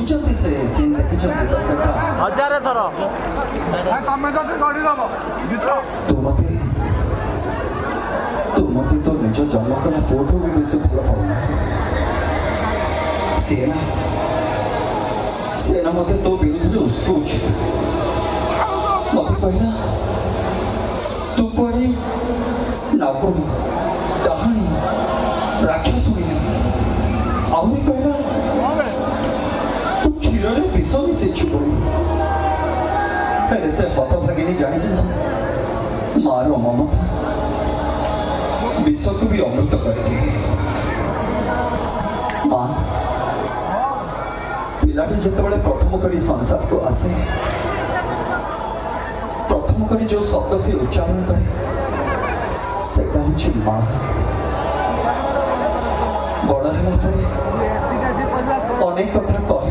ଶୁଣିଛନ୍ତି ସେ ସିନ୍ ଦେଖିଛନ୍ତି ତ ସେଟା हजारे थर ତୁ ମତେ ତୋ ନିଜ ଜନ୍ମ କଲା ପୁଅଠୁ ବି ବେଶୀ ଭଲ ପାଉନା ସେ ନା ମତେ ତୋ ବିରୁଦ୍ଧରେ ଉସ୍କଉଛି ମତେ କହିଲା ତୁ କୁଆଡ଼େ ନାଗଣୀ ଡାହାଣୀ ରାକ୍ଷସୁଣୀ ଆହୁରି କହିଲା ତୁ କ୍ଷୀରରେ ବିଷ ମିଶେଇଛୁ ବୋଲି ହେଲେ ସେ ହତଭାଗିନୀ ଜାଣିଛି ନା ମାର ମମତା ବିଷକୁ ବି ଅମୃତ କରିଦିଏ ମା ପିଲାଟି ଯେତେବେଳେ ପ୍ରଥମ କରି ସଂସାରକୁ ଆସେ ପ୍ରଥମ କରି ଯେଉଁ ଶବ୍ଦ ସେ ଉଚ୍ଚାରଣ କରେ ସେଟା ହେଉଛି ମା ବଡ଼ ହେଲା ପରେ ଅନେକ କଥା କହେ